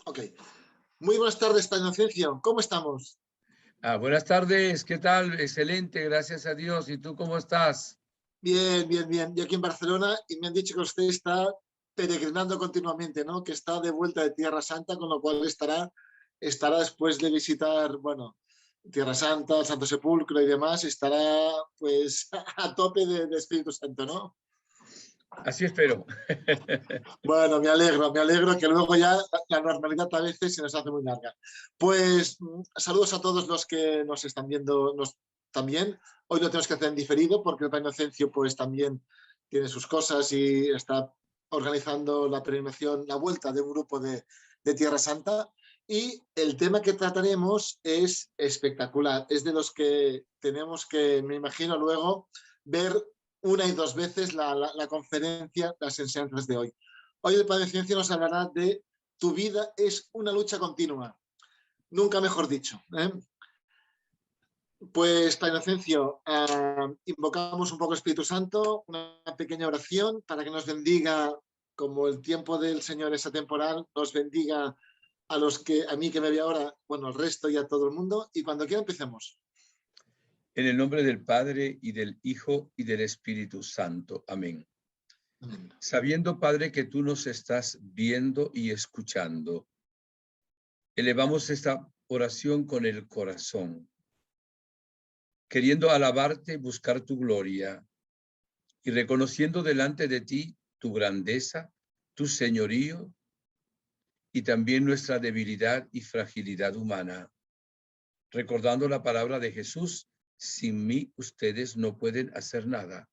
Ok. Muy buenas tardes, Padre Inocencio. ¿Cómo estamos? Buenas tardes, ¿qué tal? Excelente, gracias a Dios. ¿Y tú cómo estás? Bien, bien, bien. Yo aquí en Barcelona y me han dicho que usted está peregrinando continuamente, ¿no? Que está de vuelta de Tierra Santa, con lo cual estará después de visitar, bueno, Tierra Santa, el Santo Sepulcro y demás, estará pues a tope de Espíritu Santo, ¿no? Así espero. Bueno, me alegro que luego ya la normalidad a veces se nos hace muy larga. Pues saludos a todos los que nos están viendo también. Hoy lo tenemos que hacer en diferido porque el Padre Inocencio pues también tiene sus cosas y está organizando la peregrinación, la vuelta de un grupo de Tierra Santa. Y el tema que trataremos es espectacular. Es de los que tenemos que, me imagino luego, ver una y dos veces la conferencia, las enseñanzas de hoy. Hoy el Padre Inocencio nos hablará de tu vida es una lucha continua. Nunca mejor dicho. Pues, Padre Inocencio, invocamos un poco el Espíritu Santo, una pequeña oración para que nos bendiga, como el tiempo del Señor es atemporal, nos bendiga a mí que me ve ahora, bueno, al resto y a todo el mundo. Y cuando quiera empecemos. En el nombre del Padre, y del Hijo, y del Espíritu Santo. Amén. Amén. Sabiendo, Padre, que tú nos estás viendo y escuchando, elevamos esta oración con el corazón, queriendo alabarte y buscar tu gloria, y reconociendo delante de ti tu grandeza, tu señorío, y también nuestra debilidad y fragilidad humana. Recordando la palabra de Jesús, sin mí ustedes no pueden hacer nada.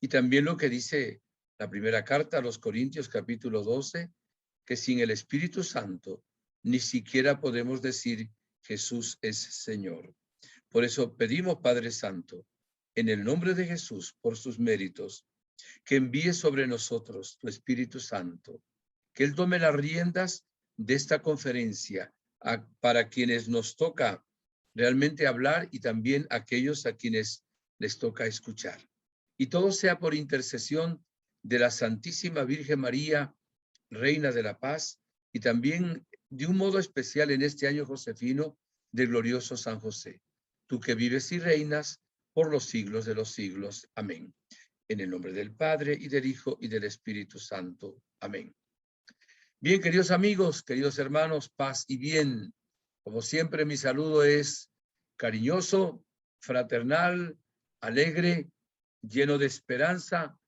Y también lo que dice la primera carta a los Corintios, capítulo 12, que sin el Espíritu Santo ni siquiera podemos decir Jesús es Señor. Por eso pedimos, Padre Santo, en el nombre de Jesús, por sus méritos, que envíe sobre nosotros tu Espíritu Santo, que Él tome las riendas de esta conferencia para quienes nos toca realmente hablar y también aquellos a quienes les toca escuchar. Y todo sea por intercesión de la Santísima Virgen María, Reina de la Paz, y también de un modo especial en este año josefino del glorioso San José. Tú que vives y reinas por los siglos de los siglos. Amén. En el nombre del Padre, y del Hijo, y del Espíritu Santo. Amén. Bien, queridos amigos, queridos hermanos, paz y bien. Como siempre, mi saludo es cariñoso, fraternal, alegre, lleno de esperanza,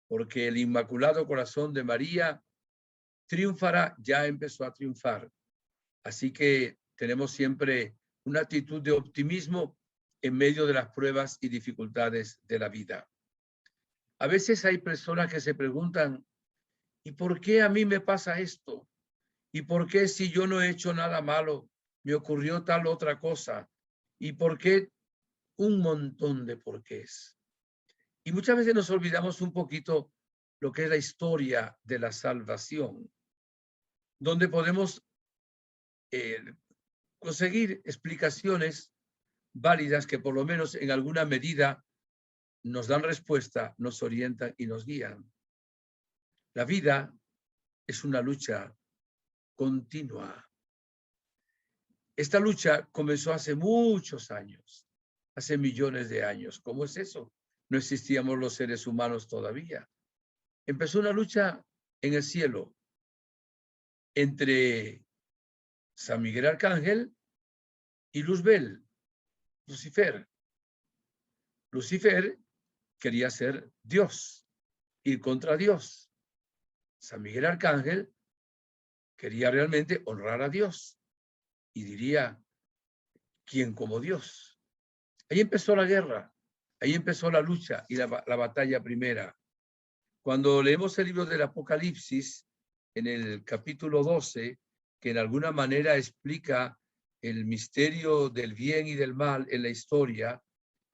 porque el Inmaculado Corazón de María triunfará, ya empezó a triunfar. Así que tenemos siempre una actitud de optimismo en medio de las pruebas y dificultades de la vida. A veces hay personas que se preguntan, ¿y por qué a mí me pasa esto? ¿Y por qué si yo no he hecho nada malo, me ocurrió tal otra cosa? ¿Y por qué? Un montón de porqués. Y muchas veces nos olvidamos un poquito lo que es la historia de la salvación, donde podemos conseguir explicaciones válidas que por lo menos en alguna medida nos dan respuesta, nos orientan y nos guían. La vida es una lucha continua. Esta lucha comenzó hace muchos años, hace millones de años. ¿Cómo es eso? No existíamos los seres humanos todavía. Empezó una lucha en el cielo entre San Miguel Arcángel y Luzbel, Lucifer. Lucifer quería ser Dios, ir contra Dios. San Miguel Arcángel quería realmente honrar a Dios y diría, ¿quién como Dios? Ahí empezó la guerra, ahí empezó la lucha y la batalla primera. Cuando leemos el libro del Apocalipsis, en el capítulo 12, que en alguna manera explica el misterio del bien y del mal en la historia,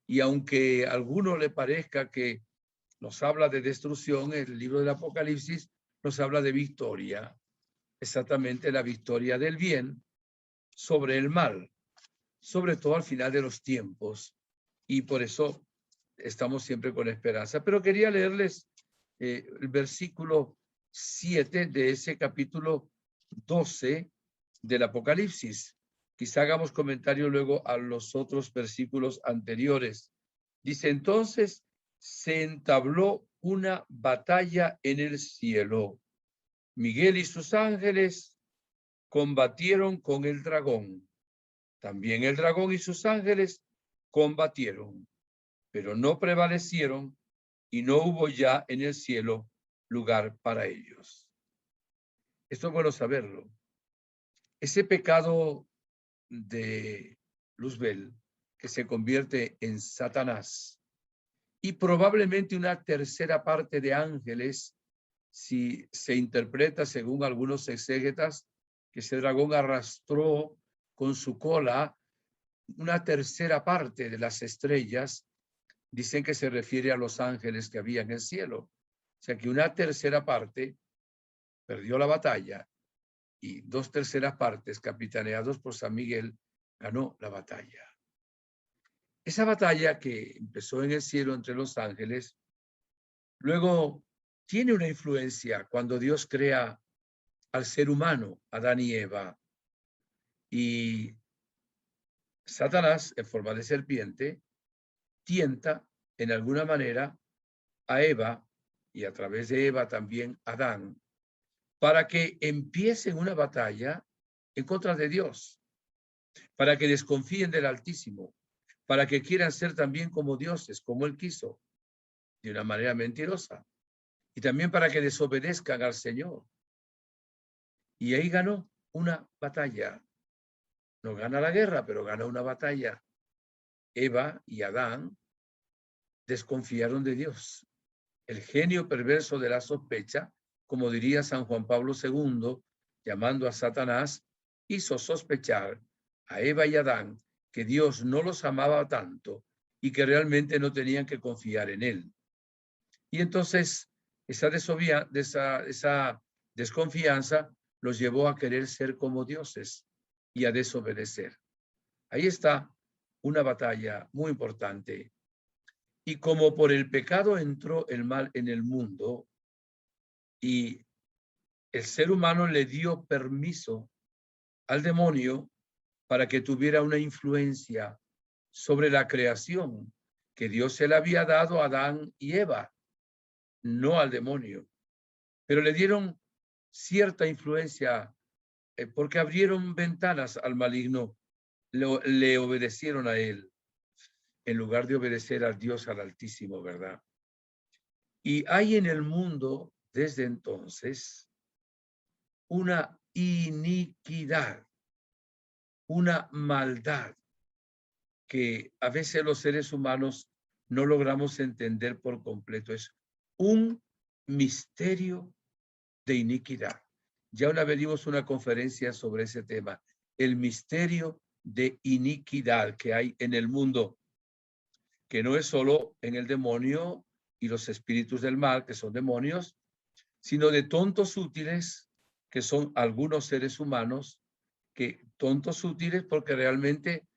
y aunque a alguno le parezca que nos habla de destrucción, el libro del Apocalipsis nos habla de victoria, exactamente la victoria del bien sobre el mal, sobre todo al final de los tiempos, y por eso estamos siempre con esperanza. Pero quería leerles el versículo 7 de ese capítulo 12 del Apocalipsis. Quizá hagamos comentario luego a los otros versículos anteriores. Dice, entonces se entabló una batalla en el cielo. Miguel y sus ángeles combatieron con el dragón. También el dragón y sus ángeles combatieron, pero no prevalecieron y no hubo ya en el cielo lugar para ellos. Esto es bueno saberlo. Ese pecado de Luzbel que se convierte en Satanás y probablemente una tercera parte de ángeles, si se interpreta según algunos exégetas, que ese dragón arrastró con su cola una tercera parte de las estrellas, dicen que se refiere a los ángeles que había en el cielo. O sea que una tercera parte perdió la batalla y 2/3 partes, capitaneados por San Miguel, ganó la batalla. Esa batalla que empezó en el cielo entre los ángeles, luego tiene una influencia cuando Dios crea al ser humano, Adán y Eva, y Satanás, en forma de serpiente, tienta en alguna manera a Eva y a través de Eva también a Adán, para que empiecen una batalla en contra de Dios, para que desconfíen del Altísimo, para que quieran ser también como dioses, como Él quiso, de una manera mentirosa, y también para que desobedezcan al Señor. Y ahí ganó una batalla. No gana la guerra, pero gana una batalla. Eva y Adán desconfiaron de Dios. El genio perverso de la sospecha, como diría San Juan Pablo II, llamando a Satanás, hizo sospechar a Eva y Adán que Dios no los amaba tanto y que realmente no tenían que confiar en él. Y entonces esa desconfianza los llevó a querer ser como dioses y a desobedecer. Ahí está una batalla muy importante. Y como por el pecado entró el mal en el mundo y el ser humano le dio permiso al demonio para que tuviera una influencia sobre la creación que Dios se le había dado a Adán y Eva, no al demonio. Pero le dieron cierta influencia porque abrieron ventanas al maligno, le obedecieron a él en lugar de obedecer al Dios, al Altísimo, ¿verdad? Y hay en el mundo desde entonces una iniquidad, una maldad que a veces los seres humanos no logramos entender por completo. Es un misterio de iniquidad. Ya una vez dimos una conferencia sobre ese tema, el misterio de iniquidad que hay en el mundo, que no es solo en el demonio y los espíritus del mal, que son demonios, sino de tontos útiles, que son algunos seres humanos, que tontos útiles porque realmente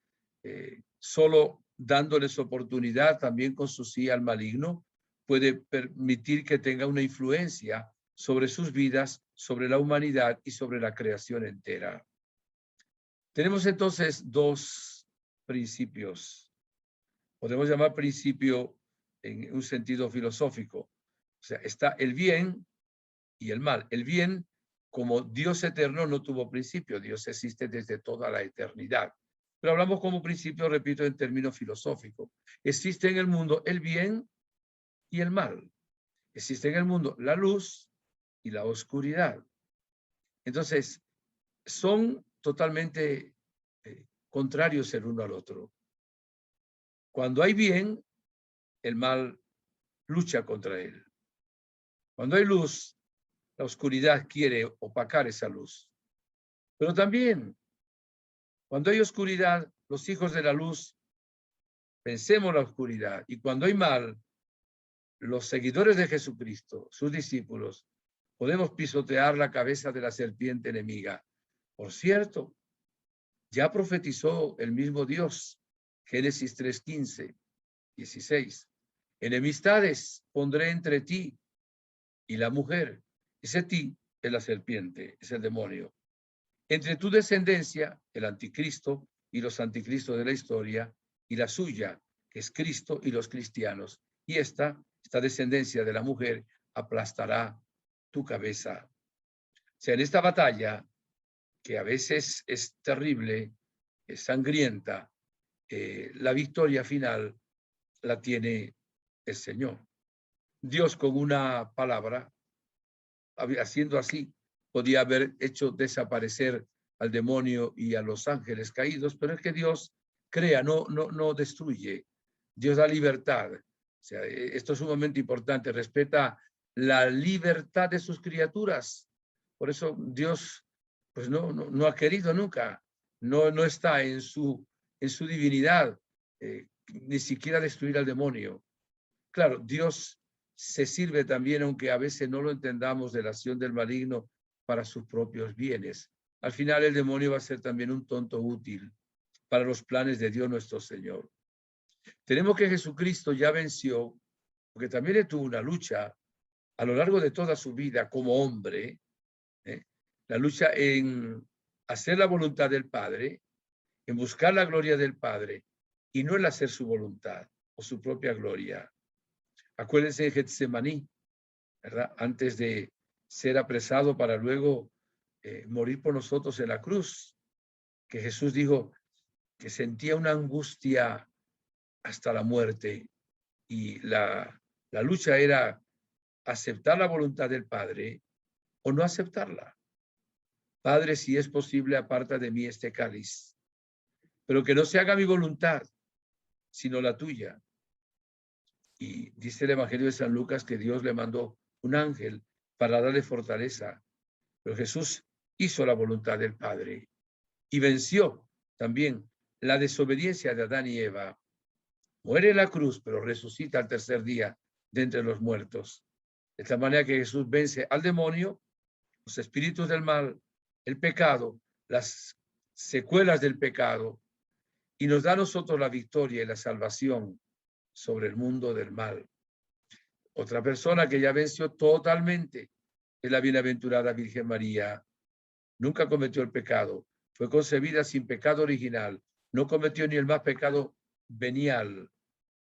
solo dándoles oportunidad también con su sí al maligno, puede permitir que tenga una influencia sobre sus vidas, sobre la humanidad y sobre la creación entera. Tenemos entonces dos principios. Podemos llamar principio en un sentido filosófico. O sea, está el bien y el mal. El bien, como Dios eterno, no tuvo principio. Dios existe desde toda la eternidad. Pero hablamos como principio, repito, en términos filosóficos. Existe en el mundo el bien y el mal. Existe en el mundo la luz y la oscuridad. Entonces, son totalmente contrarios el uno al otro. Cuando hay bien, el mal lucha contra él. Cuando hay luz, la oscuridad quiere opacar esa luz. Pero también, cuando hay oscuridad, los hijos de la luz vencemos la oscuridad. Y cuando hay mal, los seguidores de Jesucristo, sus discípulos, podemos pisotear la cabeza de la serpiente enemiga. Por cierto, ya profetizó el mismo Dios, Génesis 3:15, 16. Enemistades pondré entre ti y la mujer. Ese ti es la serpiente, es el demonio. entre tu descendencia, el anticristo y los anticristos de la historia, y la suya, que es Cristo y los cristianos. Y esta descendencia de la mujer aplastará tu cabeza. O sea, en esta batalla, que a veces es terrible, es sangrienta, la victoria final la tiene el Señor. Dios con una palabra, haciendo así, podía haber hecho desaparecer al demonio y a los ángeles caídos, pero es que Dios crea, no destruye. Dios da libertad. O sea, esto es sumamente importante, respeta la libertad de sus criaturas. Por eso Dios pues no ha querido nunca, no está en su divinidad, ni siquiera destruir al demonio. Claro, Dios se sirve también, aunque a veces no lo entendamos, de la acción del maligno para sus propios bienes. Al final el demonio va a ser también un tonto útil para los planes de Dios nuestro Señor. Tenemos que Jesucristo ya venció, porque también él tuvo una lucha a lo largo de toda su vida como hombre, la lucha en hacer la voluntad del Padre, en buscar la gloria del Padre, y no en hacer su voluntad o su propia gloria. Acuérdense de Getsemaní, ¿verdad? Antes de ser apresado para luego morir por nosotros en la cruz, que Jesús dijo que sentía una angustia hasta la muerte, y la lucha era aceptar la voluntad del Padre o no aceptarla. Padre, si es posible, aparta de mí este cáliz, pero que no se haga mi voluntad, sino la tuya. Y dice el Evangelio de San Lucas que Dios le mandó un ángel para darle fortaleza, pero Jesús hizo la voluntad del Padre y venció también la desobediencia de Adán y Eva. Muere en la cruz, pero resucita al tercer día de entre los muertos. De tal manera que Jesús vence al demonio, los espíritus del mal, el pecado, las secuelas del pecado, y nos da a nosotros la victoria y la salvación sobre el mundo del mal. Otra persona que ya venció totalmente es la bienaventurada Virgen María. Nunca cometió el pecado, fue concebida sin pecado original, no cometió ni el más pecado venial,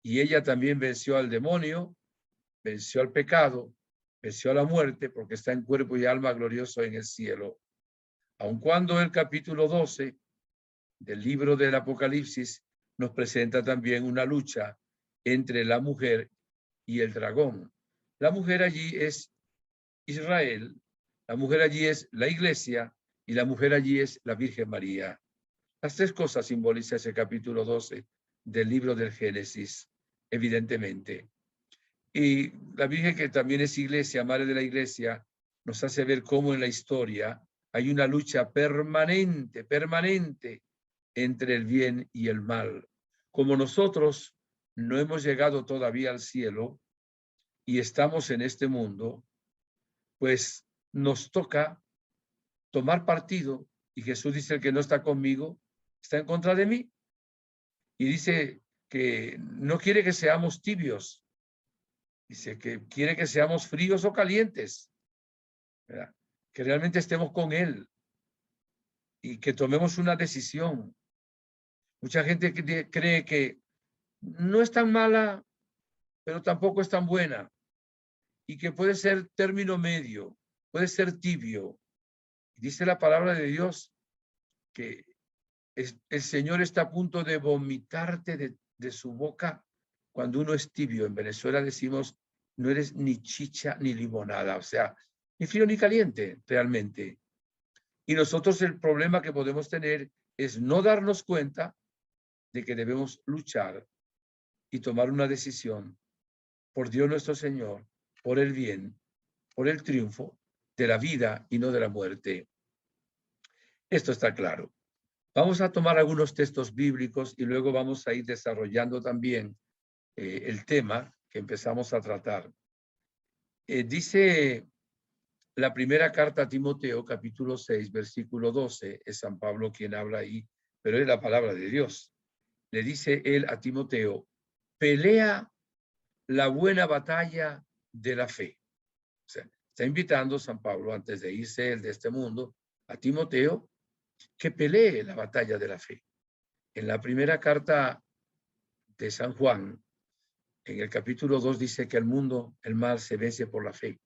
y ella también venció al demonio, venció al pecado, venció a la muerte, porque está en cuerpo y alma glorioso en el cielo. Aun cuando el capítulo 12 del libro del Apocalipsis nos presenta también una lucha entre la mujer y el dragón. La mujer allí es Israel, la mujer allí es la iglesia y la mujer allí es la Virgen María. Las tres cosas simboliza ese capítulo 12 del libro del Génesis, evidentemente. Y la Virgen, que también es iglesia, madre de la iglesia, nos hace ver cómo en la historia hay una lucha permanente entre el bien y el mal. Como nosotros no hemos llegado todavía al cielo y estamos en este mundo, pues nos toca tomar partido, y Jesús dice: el que no está conmigo está en contra de mí. Y dice que no quiere que seamos tibios, dice que quiere que seamos fríos o calientes, ¿verdad? Que realmente estemos con él y que tomemos una decisión. Mucha gente cree que no es tan mala, pero tampoco es tan buena, y que puede ser término medio, puede ser tibio. Dice la palabra de Dios que el Señor está a punto de vomitarte de su boca cuando uno es tibio. En Venezuela decimos: no eres ni chicha ni limonada, o sea, ni frío ni caliente realmente. Y nosotros el problema que podemos tener es no darnos cuenta de que debemos luchar y tomar una decisión por Dios nuestro Señor, por el bien, por el triunfo de la vida y no de la muerte. Esto está claro. Vamos a tomar algunos textos bíblicos y luego vamos a ir desarrollando también el tema que empezamos a tratar. Dice la primera carta a Timoteo, capítulo 6, versículo 12, es San Pablo quien habla ahí, pero es la palabra de Dios. Le dice él a Timoteo: pelea la buena batalla de la fe. O sea, está invitando San Pablo, antes de irse él de este mundo, a Timoteo que pelee la batalla de la fe. En la primera carta de San Juan, en el capítulo 2 dice que el mundo, el mal, se vence por la fe.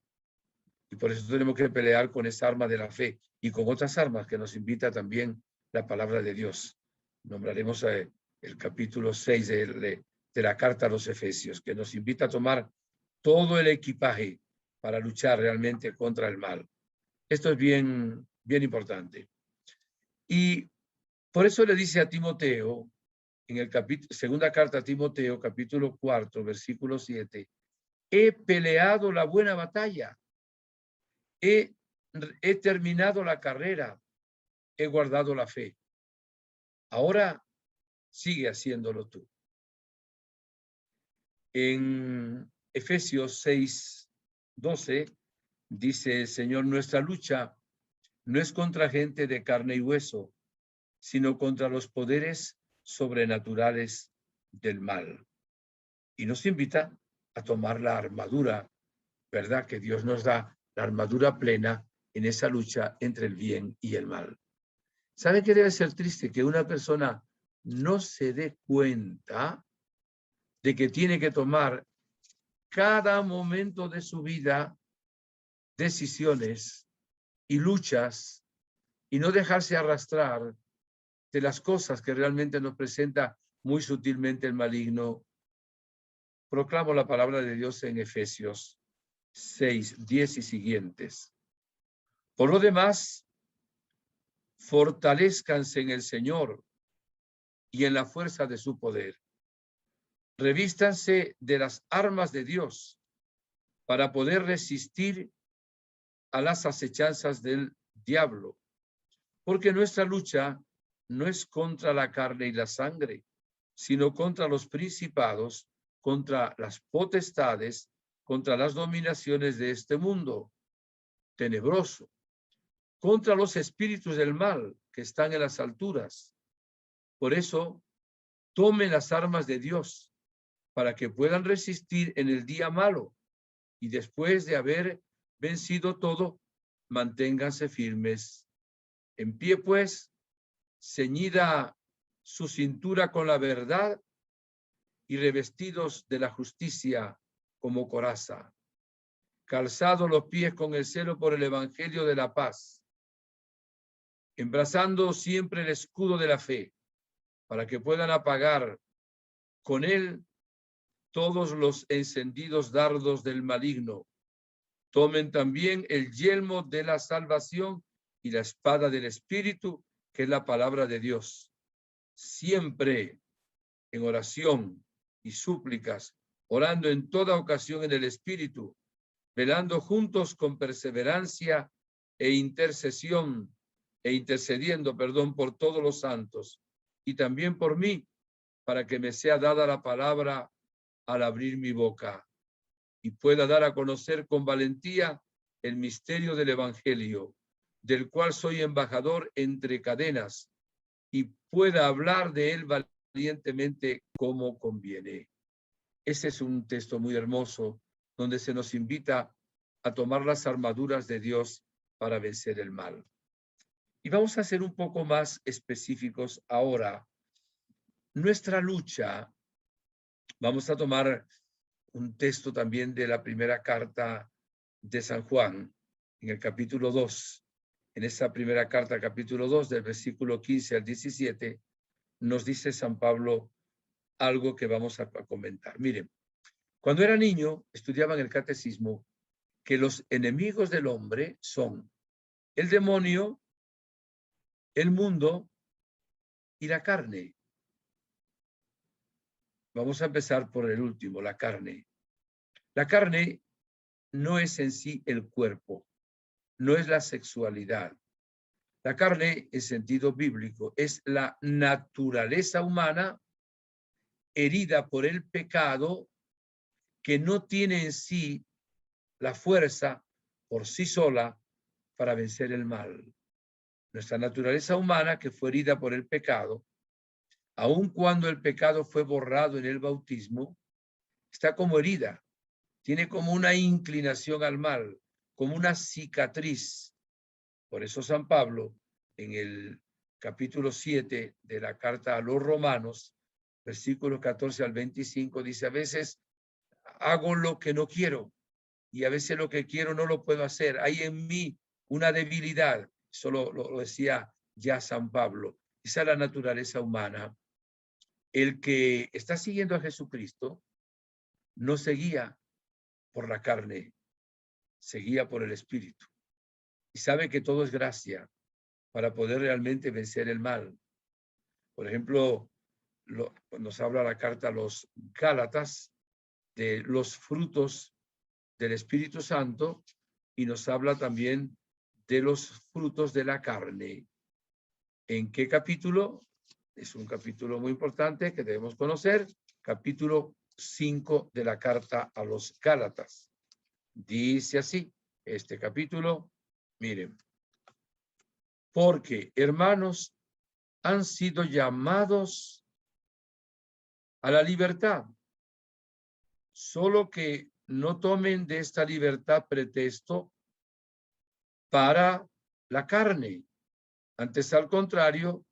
Y por eso tenemos que pelear con esa arma de la fe y con otras armas que nos invita también la palabra de Dios. Nombraremos el capítulo 6 de la carta a los Efesios, que nos invita a tomar todo el equipaje para luchar realmente contra el mal. Esto es bien importante. Y por eso le dice a Timoteo, en el segunda carta a Timoteo, capítulo 4, versículo 7, he peleado la buena batalla, he terminado la carrera, he guardado la fe. Ahora sigue haciéndolo tú. En Efesios 6, 12, dice el Señor, nuestra lucha no es contra gente de carne y hueso, sino contra los poderes sobrenaturales del mal. Y nos invita a tomar la armadura, ¿verdad? Que Dios nos da, la armadura plena en esa lucha entre el bien y el mal. ¿Saben qué debe ser triste? Que una persona no se dé cuenta de que tiene que tomar cada momento de su vida decisiones y luchas y no dejarse arrastrar de las cosas que realmente nos presenta muy sutilmente el maligno. Proclamo la palabra de Dios en Efesios 6, 10 y siguientes. Por lo demás, fortalezcanse en el Señor y en la fuerza de su poder. Revístanse de las armas de Dios para poder resistir a las acechanzas del diablo, porque nuestra lucha no es contra la carne y la sangre, sino contra los principados, contra las potestades, contra las dominaciones de este mundo tenebroso, contra los espíritus del mal que están en las alturas. Por eso, tomen las armas de Dios para que puedan resistir en el día malo y después de haber vencido todo, manténganse firmes. En pie, pues, ceñida su cintura con la verdad y revestidos de la justicia como coraza, calzados los pies con el celo por el evangelio de la paz, embrazando siempre el escudo de la fe, para que puedan apagar con él todos los encendidos dardos del maligno. Tomen también el yelmo de la salvación y la espada del Espíritu, que es la palabra de Dios. Siempre en oración y súplicas, orando en toda ocasión en el Espíritu, velando juntos con perseverancia e intercediendo, por todos los santos y también por mí, para que me sea dada la palabra al abrir mi boca y pueda dar a conocer con valentía el misterio del Evangelio, del cual soy embajador entre cadenas, y pueda hablar de él valientemente como conviene. Ese es un texto muy hermoso donde se nos invita a tomar las armaduras de Dios para vencer el mal. Y vamos a ser un poco más específicos ahora. Nuestra lucha, vamos a tomar un texto también de la primera carta de San Juan, en el capítulo 2. En esa primera carta, capítulo 2, del versículo 15 al 17, nos dice San Pablo algo que vamos a comentar. Miren, cuando era niño, estudiaba en el catecismo que los enemigos del hombre son el demonio, el mundo y la carne. Vamos a empezar por el último, la carne. La carne no es en sí el cuerpo, no es la sexualidad. La carne, en sentido bíblico, es la naturaleza humana herida por el pecado, que no tiene en sí la fuerza por sí sola para vencer el mal. Nuestra naturaleza humana, que fue herida por el pecado, aun cuando el pecado fue borrado en el bautismo, está como herida, tiene como una inclinación al mal, como una cicatriz. Por eso San Pablo, en el capítulo 7 de la carta a los Romanos, versículos 14 al 25, dice, a veces hago lo que no quiero y a veces lo que quiero no lo puedo hacer. Hay en mí una debilidad. Eso lo decía ya San Pablo. Esa es la naturaleza humana. El que está siguiendo a Jesucristo no se guía por la carne, se guía por el Espíritu. Y sabe que todo es gracia para poder realmente vencer el mal. Por ejemplo, nos habla la carta a los Gálatas de los frutos del Espíritu Santo y nos habla también de los frutos de la carne. ¿En qué capítulo? Es un capítulo muy importante que debemos conocer, capítulo 5 de la carta a los Gálatas. Dice así, este capítulo, miren, porque hermanos han sido llamados a la libertad, solo que no tomen de esta libertad pretexto para la carne. Antes, al contrario,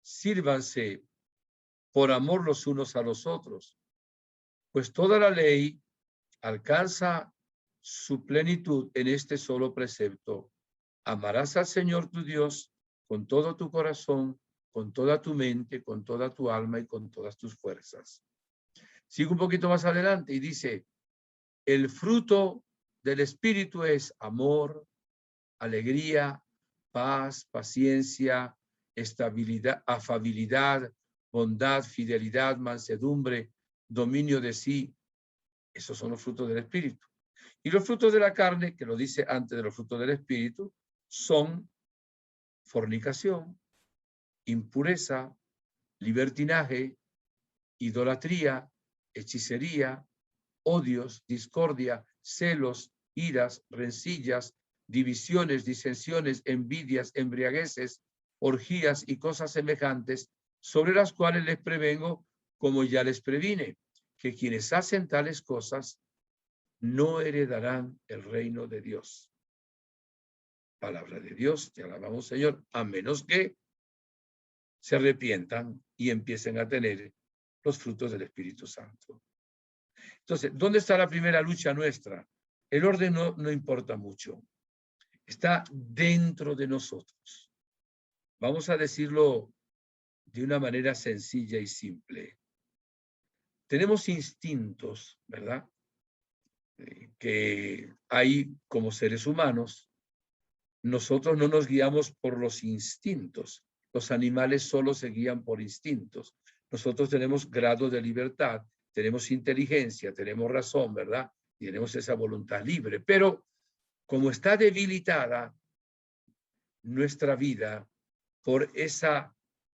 sírvanse por amor los unos a los otros, pues toda la ley alcanza su plenitud en este solo precepto. Amarás al Señor tu Dios con todo tu corazón, con toda tu mente, con toda tu alma y con todas tus fuerzas. Sigue un poquito más adelante y dice, el fruto del Espíritu es amor, alegría, paz, paciencia, estabilidad, afabilidad, bondad, fidelidad, mansedumbre, dominio de sí. Esos son los frutos del Espíritu. Y los frutos de la carne, que lo dice antes de los frutos del Espíritu, son fornicación, impureza, libertinaje, idolatría, hechicería, odios, discordia, celos, iras, rencillas, divisiones, disensiones, envidias, embriagueces, orgías y cosas semejantes, sobre las cuales les prevengo, como ya les previne, que quienes hacen tales cosas no heredarán el reino de Dios. Palabra de Dios, te alabamos, Señor, a menos que se arrepientan y empiecen a tener los frutos del Espíritu Santo. Entonces, ¿dónde está la primera lucha nuestra? El orden no importa mucho. Está dentro de nosotros. Vamos a decirlo de una manera sencilla y simple. Tenemos instintos, ¿verdad? Que hay como seres humanos. Nosotros no nos guiamos por los instintos. Los animales solo se guían por instintos. Nosotros tenemos grado de libertad, tenemos inteligencia, tenemos razón, ¿verdad? Y tenemos esa voluntad libre. Pero como está debilitada nuestra vida por esa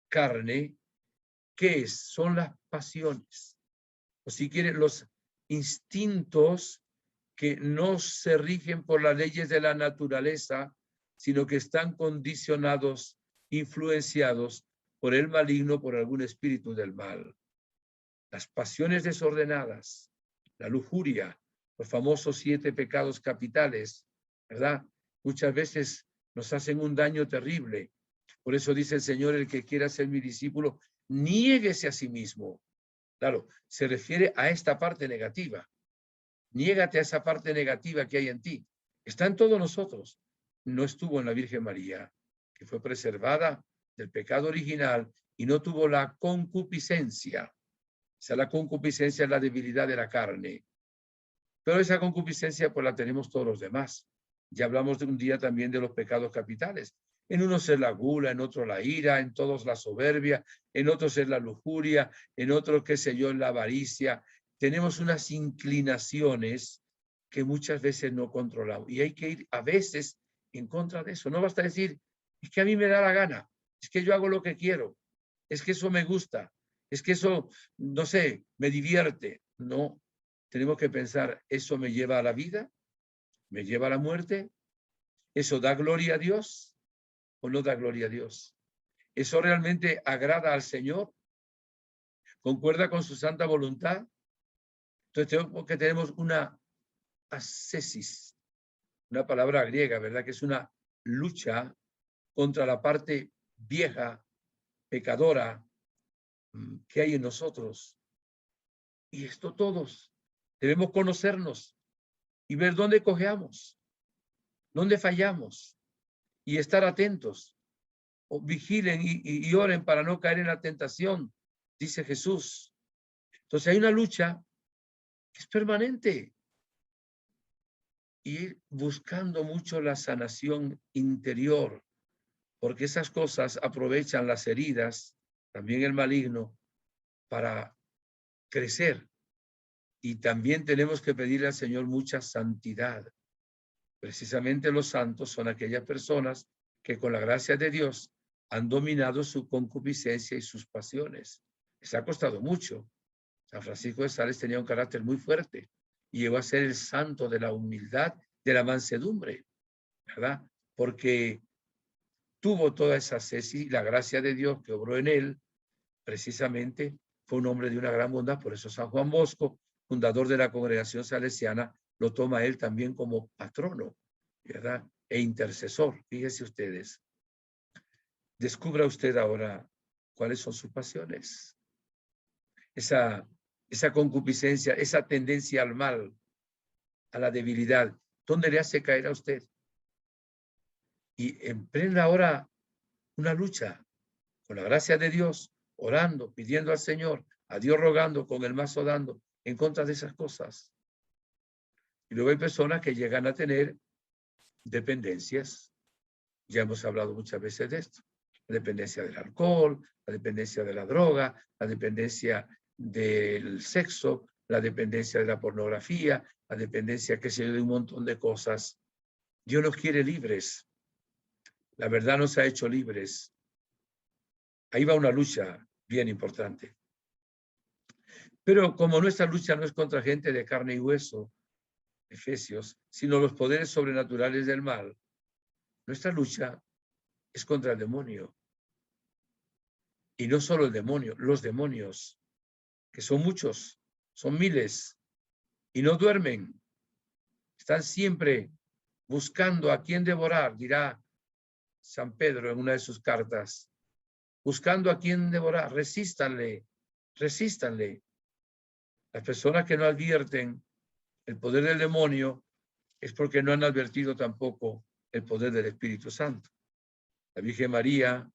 carne, ¿qué es? Son las pasiones. O si quieren, los instintos que no se rigen por las leyes de la naturaleza, sino que están condicionados, influenciados por el maligno, por algún espíritu del mal. Las pasiones desordenadas, la lujuria, los famosos 7 pecados capitales, ¿verdad? Muchas veces nos hacen un daño terrible. Por eso dice el Señor, el que quiera ser mi discípulo, niéguese a sí mismo. Claro, se refiere a esta parte negativa. Niégate a esa parte negativa que hay en ti. Está en todos nosotros. No estuvo en la Virgen María, que fue preservada del pecado original y no tuvo la concupiscencia. O sea, la concupiscencia es la debilidad de la carne. Pero esa concupiscencia pues la tenemos todos los demás. Ya hablamos de un día también de los pecados capitales. En unos es la gula, en otro la ira, en todos la soberbia, en otros es la lujuria, en otros, qué sé yo, la avaricia. Tenemos unas inclinaciones que muchas veces no controlamos y hay que ir a veces en contra de eso. No basta decir, es que a mí me da la gana, es que yo hago lo que quiero, es que eso me gusta, es que eso, no sé, me divierte. No, tenemos que pensar, ¿eso me lleva a la vida? ¿Me lleva a la muerte? ¿Eso da gloria a Dios o no da gloria a Dios? ¿Eso realmente agrada al Señor? ¿Concuerda con su santa voluntad? Entonces tenemos una ascesis, una palabra griega, ¿verdad? Que es una lucha contra la parte vieja, pecadora, que hay en nosotros. Y esto todos debemos conocernos y ver dónde cojeamos, dónde fallamos y estar atentos. O vigilen y oren para no caer en la tentación, dice Jesús. Entonces hay una lucha que es permanente y ir buscando mucho la sanación interior, porque esas cosas aprovechan las heridas, también el maligno, para crecer. Y también tenemos que pedirle al Señor mucha santidad. Precisamente los santos son aquellas personas que con la gracia de Dios han dominado su concupiscencia y sus pasiones. Les ha costado mucho. San Francisco de Sales tenía un carácter muy fuerte y llegó a ser el santo de la humildad, de la mansedumbre, ¿verdad? Porque tuvo toda esa cesi y la gracia de Dios que obró en él, precisamente fue un hombre de una gran bondad. Por eso San Juan Bosco, fundador de la congregación salesiana, lo toma él también como patrono, ¿verdad? E intercesor. Fíjense ustedes. Descubra usted ahora cuáles son sus pasiones. Esa concupiscencia, esa tendencia al mal, a la debilidad, ¿dónde le hace caer a usted? Y emprenda ahora una lucha con la gracia de Dios, orando, pidiendo al Señor, a Dios rogando, con el mazo dando, en contra de esas cosas. Y luego hay personas que llegan a tener dependencias. Ya hemos hablado muchas veces de esto. La dependencia del alcohol, la dependencia de la droga, la dependencia del sexo, la dependencia de la pornografía, la dependencia, qué sé yo, de un montón de cosas. Dios nos quiere libres. La verdad nos ha hecho libres. Ahí va una lucha bien importante. Pero como nuestra lucha no es contra gente de carne y hueso, Efesios, sino los poderes sobrenaturales del mal, nuestra lucha es contra el demonio. Y no solo el demonio, los demonios, que son muchos, son miles, y no duermen. Están siempre buscando a quién devorar, dirá San Pedro en una de sus cartas. Buscando a quién devorar, resístanle, resístanle. Las personas que no advierten el poder del demonio es porque no han advertido tampoco el poder del Espíritu Santo. La Virgen María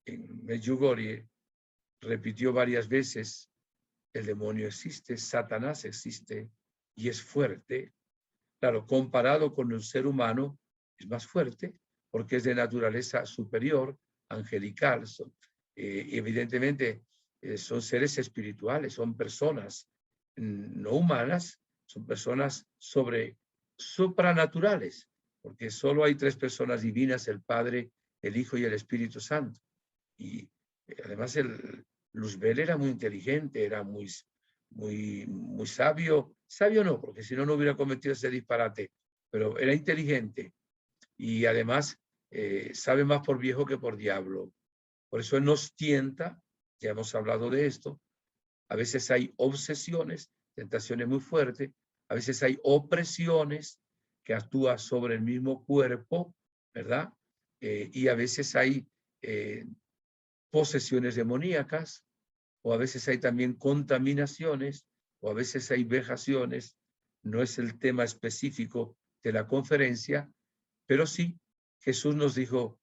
en Medjugorje repitió varias veces: el demonio existe, Satanás existe y es fuerte. Claro, comparado con el ser humano, es más fuerte porque es de naturaleza superior, angelical. Y evidentemente son seres espirituales, son personas no humanas, son personas supranaturales, porque solo hay tres personas divinas: el Padre, el Hijo y el Espíritu Santo. Y además Luzbel era muy inteligente, era muy sabio. Sabio no, porque si no, no hubiera cometido ese disparate, pero era inteligente y además sabe más por viejo que por diablo. Por eso él nos tienta, ya hemos hablado de esto. A veces hay obsesiones, tentaciones muy fuertes, a veces hay opresiones que actúan sobre el mismo cuerpo, ¿verdad? Y a veces hay posesiones demoníacas, o a veces hay también contaminaciones, o a veces hay vejaciones. No es el tema específico de la conferencia, pero sí, Jesús nos dijo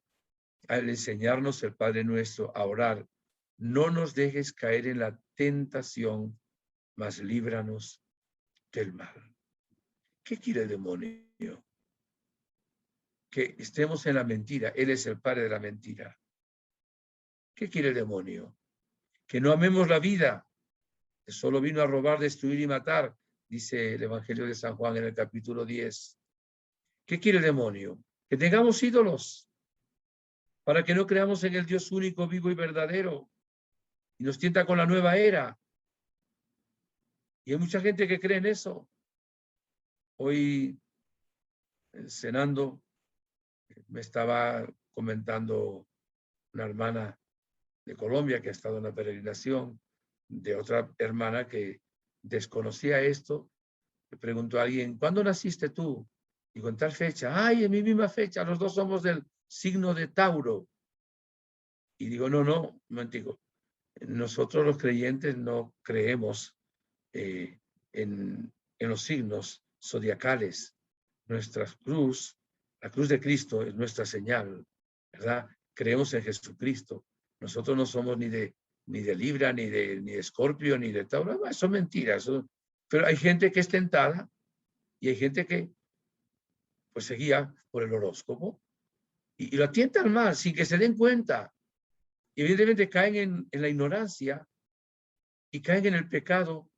al enseñarnos el Padre Nuestro a orar: no nos dejes caer en la tentación, mas líbranos del mal. ¿Qué quiere el demonio? Que estemos en la mentira. Él es el padre de la mentira. ¿Qué quiere el demonio? Que no amemos la vida, que solo vino a robar, destruir y matar, dice el Evangelio de San Juan en el capítulo 10. ¿Qué quiere el demonio? Que tengamos ídolos, para que no creamos en el Dios único, vivo y verdadero, y nos tienta con la nueva era. Y hay mucha gente que cree en eso. Hoy, cenando, me estaba comentando una hermana de Colombia que ha estado en la peregrinación, de otra hermana que desconocía esto. Le preguntó a alguien: ¿cuándo naciste tú? Digo: en tal fecha. Ay, en mi misma fecha, los dos somos del signo de Tauro. Y digo, no, un momentico. Nosotros los creyentes no creemos en los signos zodiacales. Nuestra cruz, la cruz de Cristo es nuestra señal, ¿verdad? Creemos en Jesucristo. Nosotros no somos ni de Libra, ni de Escorpio, ni de Tauro. Eso es mentira. Pero hay gente que es tentada y hay gente que pues se guía por el horóscopo y lo tientan mal sin que se den cuenta. Y evidentemente caen en la ignorancia y caen en el pecado.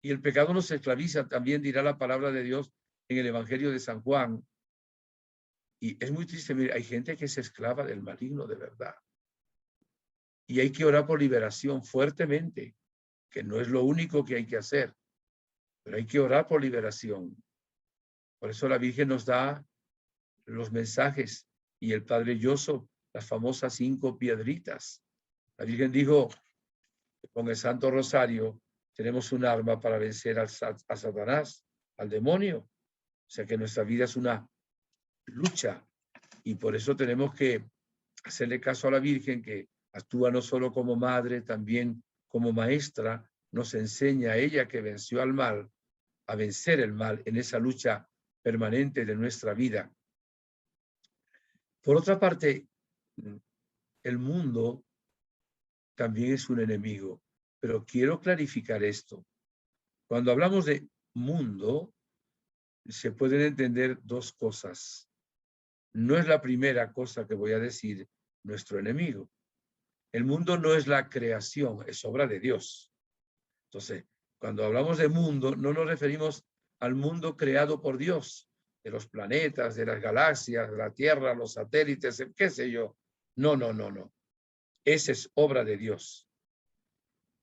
Y el pecado nos esclaviza, también dirá la palabra de Dios en el Evangelio de San Juan. Y es muy triste, mire, hay gente que es esclava del maligno de verdad. Y hay que orar por liberación fuertemente, que no es lo único que hay que hacer, pero hay que orar por liberación. Por eso la Virgen nos da los mensajes y el Padre Yoso, las famosas 5 piedritas. La Virgen dijo, con el Santo Rosario tenemos un arma para vencer a Satanás, al demonio. O sea que nuestra vida es una lucha y por eso tenemos que hacerle caso a la Virgen, que actúa no solo como madre, también como maestra, nos enseña a ella que venció al mal, a vencer el mal en esa lucha permanente de nuestra vida. Por otra parte, el mundo también es un enemigo, pero quiero clarificar esto. Cuando hablamos de mundo, se pueden entender 2 cosas. No es la primera cosa que voy a decir, nuestro enemigo. El mundo no es la creación, es obra de Dios. Entonces, cuando hablamos de mundo, no nos referimos al mundo creado por Dios, de los planetas, de las galaxias, de la Tierra, los satélites, qué sé yo. No. Esa es obra de Dios.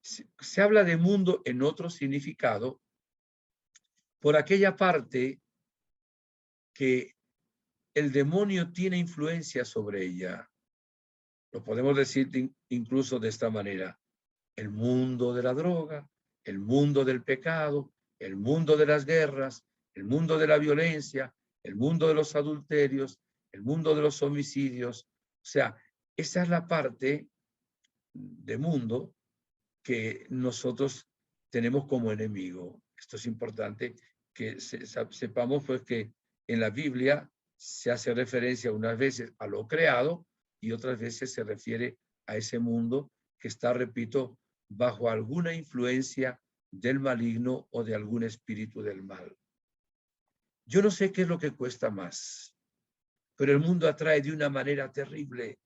Se habla de mundo en otro significado por aquella parte que el demonio tiene influencia sobre ella. Lo podemos decir incluso de esta manera. El mundo de la droga, el mundo del pecado, el mundo de las guerras, el mundo de la violencia, el mundo de los adulterios, el mundo de los homicidios. O sea, esa es la parte de mundo que nosotros tenemos como enemigo. Esto es importante que sepamos pues que en la Biblia se hace referencia unas veces a lo creado y otras veces se refiere a ese mundo que está, repito, bajo alguna influencia del maligno o de algún espíritu del mal. Yo no sé qué es lo que cuesta más, pero el mundo atrae de una manera terrible.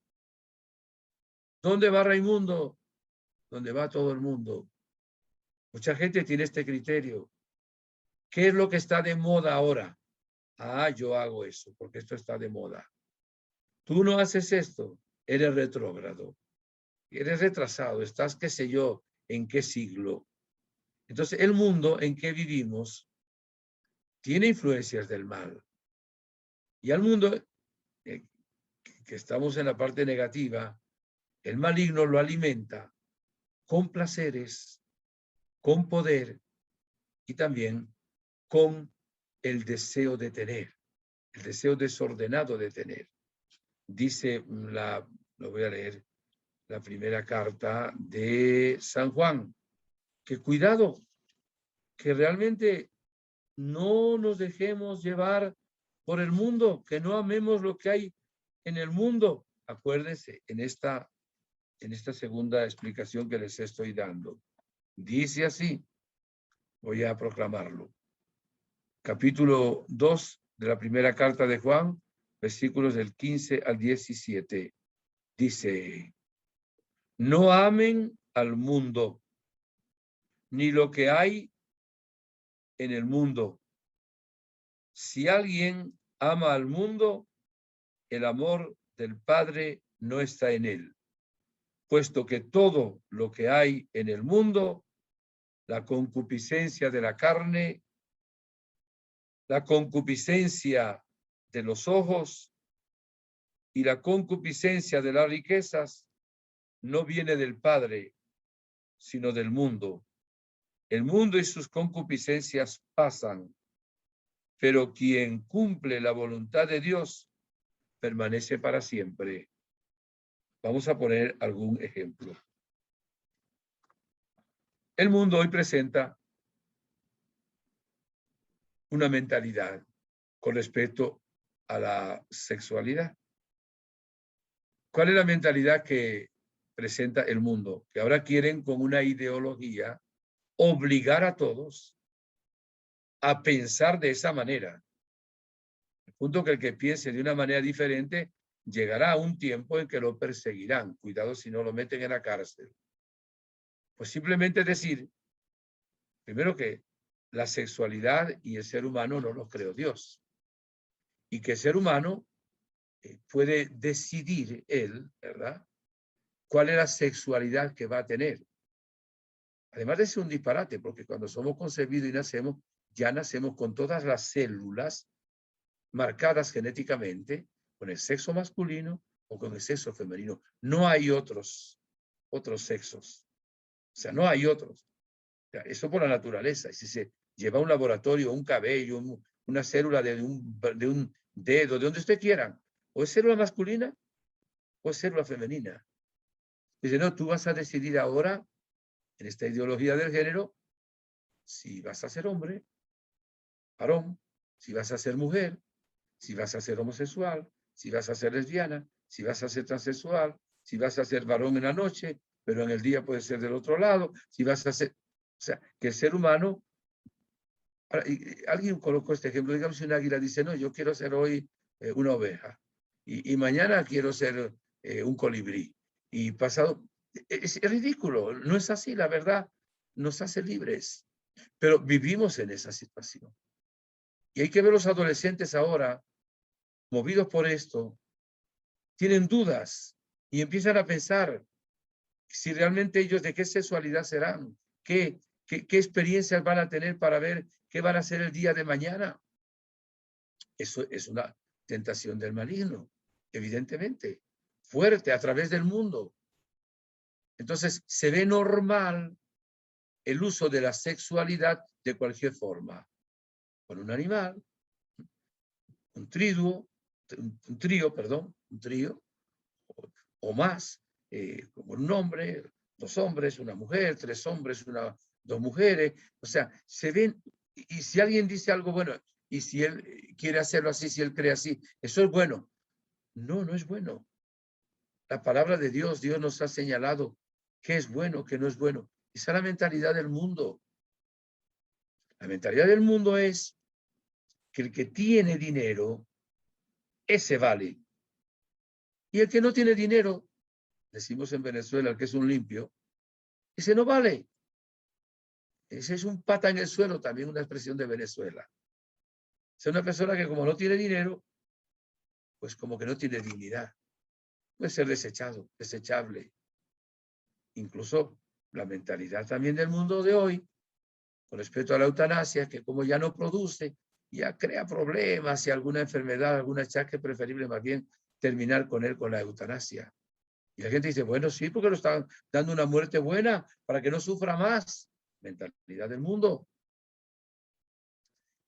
¿Dónde va Raimundo? Donde va todo el mundo. Mucha gente tiene este criterio. ¿Qué es lo que está de moda ahora? Ah, yo hago eso porque esto está de moda. Tú no haces esto, eres retrógrado, eres retrasado, estás qué sé yo, en qué siglo. Entonces, el mundo en que vivimos tiene influencias del mal. Y al mundo que estamos en la parte negativa, el maligno lo alimenta con placeres, con poder y también con el deseo de tener, el deseo desordenado de tener. Dice, lo voy a leer, la primera carta de San Juan, que cuidado, que realmente no nos dejemos llevar por el mundo, que no amemos lo que hay en el mundo. Acuérdense, en esta segunda explicación que les estoy dando. Dice así, voy a proclamarlo. Capítulo 2 de la primera carta de Juan, versículos del 15 al 17. Dice, no amen al mundo, ni lo que hay en el mundo. Si alguien ama al mundo, el amor del Padre no está en él, puesto que todo lo que hay en el mundo, la concupiscencia de la carne, la concupiscencia de los ojos y la concupiscencia de las riquezas, no viene del Padre, sino del mundo. El mundo y sus concupiscencias pasan, pero quien cumple la voluntad de Dios permanece para siempre. Vamos a poner algún ejemplo. El mundo hoy presenta una mentalidad con respecto a la sexualidad. ¿Cuál es la mentalidad que presenta el mundo? Que ahora quieren con una ideología obligar a todos a pensar de esa manera. El punto que el que piense de una manera diferente llegará a un tiempo en que lo perseguirán. Cuidado si no lo meten en la cárcel. Pues simplemente decir, primero que la sexualidad y el ser humano no los creó Dios. Y que el ser humano puede decidir él, ¿verdad?, cuál es la sexualidad que va a tener. Además de ser un disparate, porque cuando somos concebidos y nacemos, ya nacemos con todas las células marcadas genéticamente con el sexo masculino o con el sexo femenino. No hay otros sexos. O sea, no hay otros. O sea, eso por la naturaleza. Y si se lleva a un laboratorio, un cabello, una célula de un dedo, de donde usted quiera, o es célula masculina o es célula femenina. Dice, no, tú vas a decidir ahora, en esta ideología del género, si vas a ser hombre, varón, si vas a ser mujer, si vas a ser homosexual, si vas a ser lesbiana, si vas a ser transexual, si vas a ser varón en la noche, pero en el día puede ser del otro lado, si vas a ser... O sea, que el ser humano... Alguien colocó este ejemplo, digamos, si un águila dice, no, yo quiero ser hoy una oveja, y mañana quiero ser un colibrí, y pasado... Es ridículo, no es así, la verdad nos hace libres, pero vivimos en esa situación. Y hay que ver los adolescentes ahora, movidos por esto, tienen dudas y empiezan a pensar si realmente ellos de qué sexualidad serán, qué experiencias van a tener para ver qué van a hacer el día de mañana. Eso es una tentación del maligno, evidentemente, fuerte a través del mundo. Entonces, se ve normal el uso de la sexualidad de cualquier forma, con un animal, un trío, o más, como un hombre, 2 hombres, una mujer, 3 hombres, 2 mujeres. O sea, se ven, y si alguien dice algo bueno, y si él quiere hacerlo así, si él cree así, eso es bueno. No, no es bueno. La palabra de Dios, Dios nos ha señalado qué es bueno, qué no es bueno. Esa es la mentalidad del mundo. La mentalidad del mundo es que el que tiene dinero, ese vale. Y el que no tiene dinero, decimos en Venezuela, el que es un limpio, ese no vale. Ese es un pata en el suelo, también una expresión de Venezuela. Es una persona que como no tiene dinero, pues como que no tiene dignidad. Puede ser desechado, desechable. Incluso la mentalidad también del mundo de hoy, con respecto a la eutanasia, que como ya no produce, ya crea problemas y alguna enfermedad, algún achaque, preferible más bien terminar con él con la eutanasia. Y la gente dice, bueno, sí, porque lo están dando una muerte buena para que no sufra más. Mentalidad del mundo.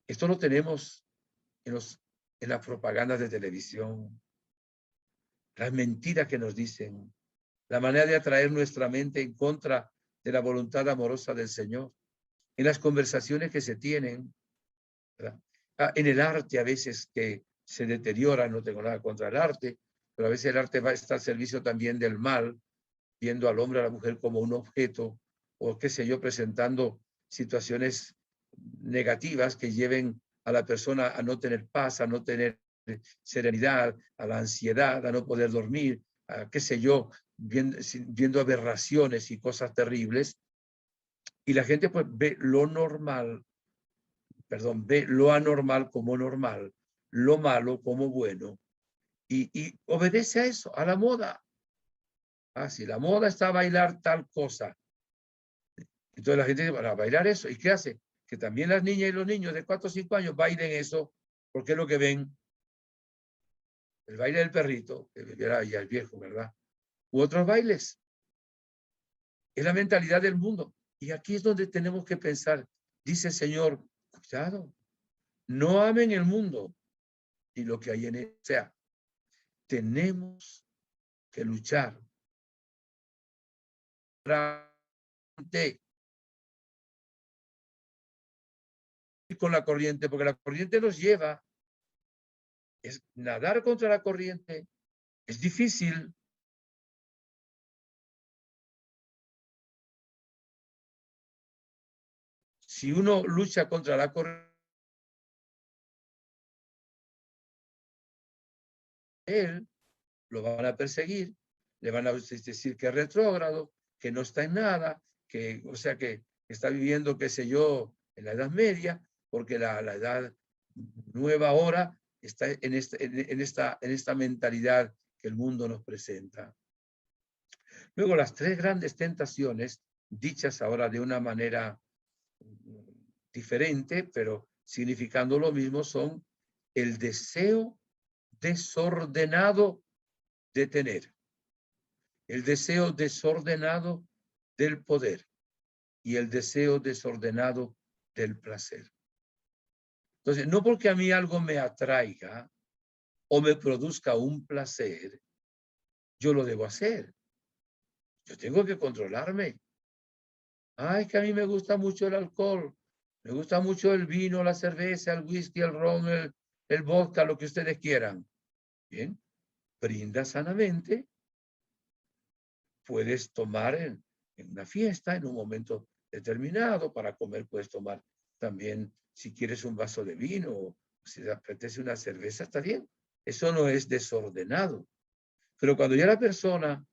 Esto lo tenemos en las propagandas de televisión, las mentiras que nos dicen, la manera de atraer nuestra mente en contra de la voluntad amorosa del Señor, en las conversaciones que se tienen, ¿verdad? En el arte a veces que se deteriora, no tengo nada contra el arte, pero a veces el arte va a estar al servicio también del mal, viendo al hombre, a la mujer como un objeto, o qué sé yo, presentando situaciones negativas que lleven a la persona a no tener paz, a no tener serenidad, a la ansiedad, a no poder dormir, a qué sé yo, viendo aberraciones y cosas terribles. Y la gente pues ve lo normal, ve lo anormal como normal, lo malo como bueno, y obedece a eso, a la moda. Si la moda está a bailar tal cosa, entonces la gente dice, para bailar eso, ¿y qué hace? Que también las niñas y los niños de 4 o 5 años bailen eso, porque es lo que ven. El baile del perrito, que era ya el viejo, ¿verdad? U otros bailes. Es la mentalidad del mundo. Y aquí es donde tenemos que pensar. Dice el Señor, cuidado, no amen el mundo y lo que hay en él. O sea, tenemos que luchar con la corriente, porque la corriente nos lleva, es nadar contra la corriente, es difícil. Si uno lucha contra la corriente, él lo van a perseguir, le van a decir que es retrógrado, que no está en nada, que, o sea, que está viviendo, qué sé yo, en la Edad Media, porque la edad nueva ahora está en esta mentalidad que el mundo nos presenta. Luego, las tres grandes tentaciones, dichas ahora de una manera diferente, pero significando lo mismo, son el deseo desordenado de tener, el deseo desordenado del poder y el deseo desordenado del placer. Entonces, no porque a mí algo me atraiga o me produzca un placer, yo lo debo hacer. Yo tengo que controlarme. Ay, que a mí me gusta mucho el alcohol, me gusta mucho el vino, la cerveza, el whisky, el ron, el vodka, lo que ustedes quieran. Bien, brinda sanamente. Puedes tomar en una fiesta, en un momento determinado. Para comer puedes tomar también, si quieres, un vaso de vino, o si te apetece una cerveza, está bien. Eso no es desordenado. Pero cuando ya la persona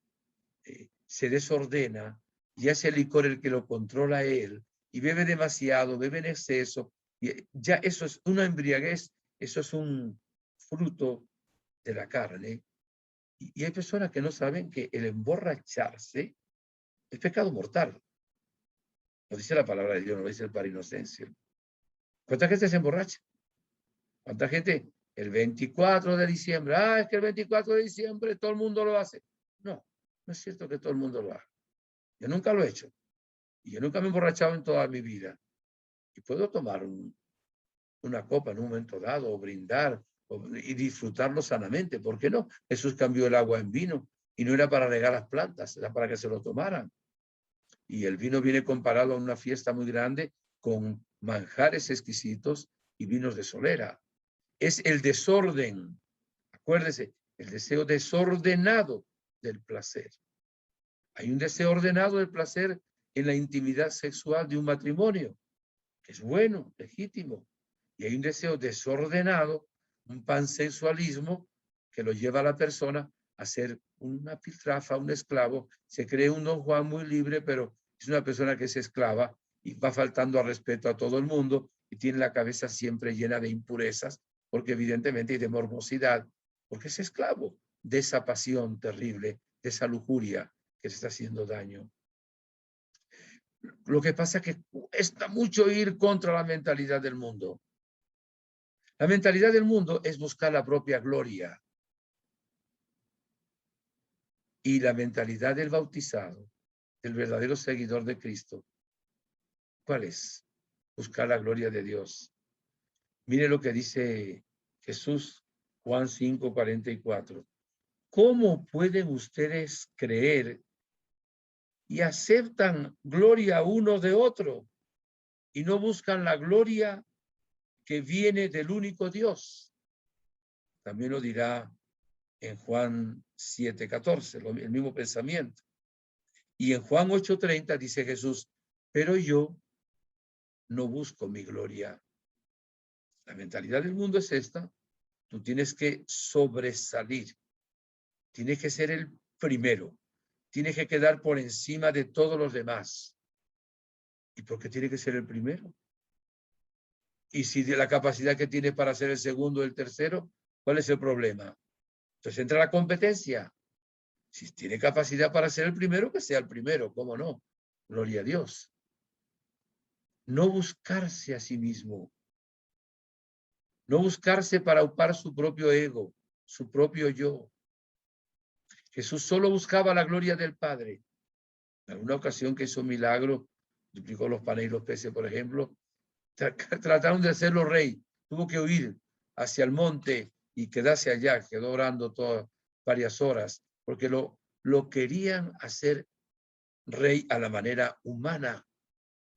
se desordena, ya es el licor el que lo controla a él, y bebe demasiado, bebe en exceso, y ya eso es una embriaguez, eso es un fruto de la carne. Y hay personas que no saben que el emborracharse es pecado mortal. Lo dice la palabra de Dios, no lo dice el para inocencia. ¿Cuánta gente se emborracha? ¿Cuánta gente? El 24 de diciembre. Ah, es que el 24 de diciembre todo el mundo lo hace. No, no es cierto que todo el mundo lo haga. Yo nunca lo he hecho. Y yo nunca me he emborrachado en toda mi vida. Y puedo tomar una copa en un momento dado, o brindar, y disfrutarlo sanamente. ¿Por qué no? Jesús cambió el agua en vino, y no era para regar las plantas, era para que se lo tomaran. Y el vino viene comparado a una fiesta muy grande con manjares exquisitos y vinos de solera. Es el desorden, acuérdese, el deseo desordenado del placer. Hay un deseo ordenado del placer en la intimidad sexual de un matrimonio, que es bueno, legítimo. Y hay un deseo desordenado, un pansensualismo que lo lleva a la persona a ser una piltrafa, un esclavo. Se cree un don Juan muy libre, pero es una persona que es esclava y va faltando al respeto a todo el mundo y tiene la cabeza siempre llena de impurezas, porque evidentemente hay de morbosidad, porque es esclavo de esa pasión terrible, de esa lujuria que se está haciendo daño. Lo que pasa es que cuesta mucho ir contra la mentalidad del mundo. La mentalidad del mundo es buscar la propia gloria. Y la mentalidad del bautizado, del verdadero seguidor de Cristo, ¿cuál es? Buscar la gloria de Dios. Mire lo que dice Jesús, Juan 5:44. ¿Cómo pueden ustedes creer y aceptan gloria uno de otro y no buscan la gloria que viene del único Dios? También lo dirá en Juan 7:14, el mismo pensamiento. Y en Juan 8:30 dice Jesús, pero yo no busco mi gloria. La mentalidad del mundo es esta. Tú tienes que sobresalir. Tienes que ser el primero. Tienes que quedar por encima de todos los demás. ¿Y por qué tiene que ser el primero? Y si de la capacidad que tienes para ser el segundo o el tercero, ¿cuál es el problema? Entonces entra la competencia. Si tiene capacidad para ser el primero, que sea el primero, ¿cómo no? Gloria a Dios. No buscarse a sí mismo. No buscarse para upar su propio ego, su propio yo. Jesús solo buscaba la gloria del Padre. En alguna ocasión que hizo un milagro, duplicó los panes y los peces, por ejemplo, trataron de hacerlo rey. Tuvo que huir hacia el monte y quedarse allá. Quedó orando todas varias horas porque lo querían hacer rey a la manera humana,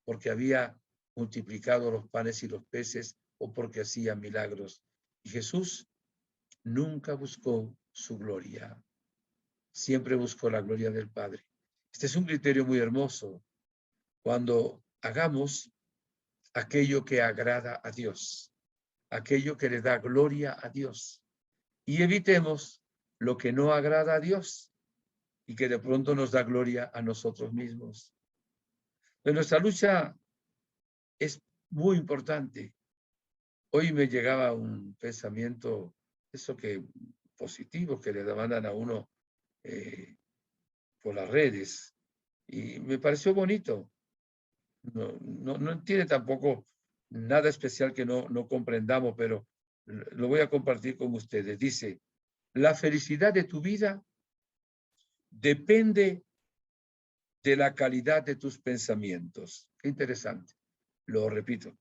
porque había multiplicado los panes y los peces o porque hacía milagros. Y Jesús nunca buscó su gloria, siempre buscó la gloria del Padre. Este es un criterio muy hermoso. Cuando hagamos aquello que agrada a Dios, aquello que le da gloria a Dios, y evitemos lo que no agrada a Dios y que de pronto nos da gloria a nosotros mismos. Pero nuestra lucha es muy importante. Hoy me llegaba un pensamiento, eso que positivo, que le mandan a uno por las redes, y me pareció bonito. No tiene tampoco nada especial que no comprendamos, pero lo voy a compartir con ustedes. Dice, la felicidad de tu vida depende de la calidad de tus pensamientos. Qué interesante. Lo repito.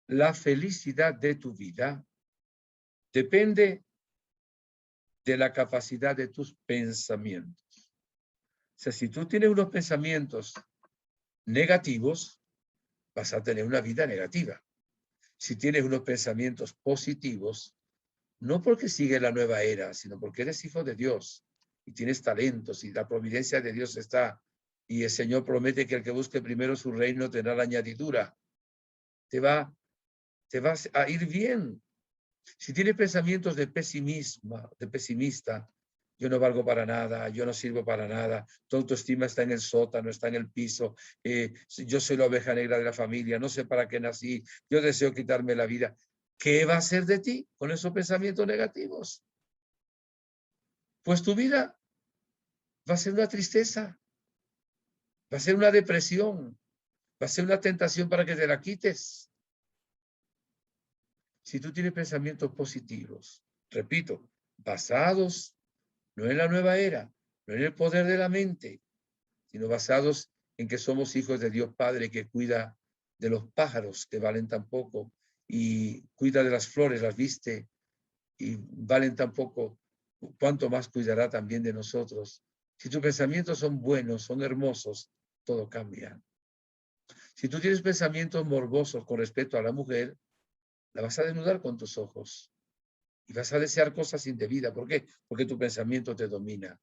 La felicidad de tu vida depende de la capacidad de tus pensamientos. O sea, si tú tienes unos pensamientos negativos, vas a tener una vida negativa. Si tienes unos pensamientos positivos, no porque sigues la nueva era, sino porque eres hijo de Dios y tienes talentos y la providencia de Dios está, y el Señor promete que el que busque primero su reino tendrá la añadidura. Te vas a ir bien. Si tienes pensamientos de pesimismo, de pesimista, yo no valgo para nada, yo no sirvo para nada, tu autoestima está en el sótano, está en el piso, yo soy la oveja negra de la familia, no sé para qué nací, yo deseo quitarme la vida. ¿Qué va a ser de ti con esos pensamientos negativos? Pues tu vida va a ser una tristeza, va a ser una depresión, va a ser una tentación para que te la quites. Si tú tienes pensamientos positivos, repito, basados no en la nueva era, no en el poder de la mente, sino basados en que somos hijos de Dios Padre que cuida de los pájaros que valen tan poco y cuida de las flores, las viste y valen tan poco, cuánto más cuidará también de nosotros. Si tus pensamientos son buenos, son hermosos, todo cambia. Si tú tienes pensamientos morbosos con respecto a la mujer, la vas a desnudar con tus ojos y vas a desear cosas indebidas. ¿Por qué? Porque tu pensamiento te domina.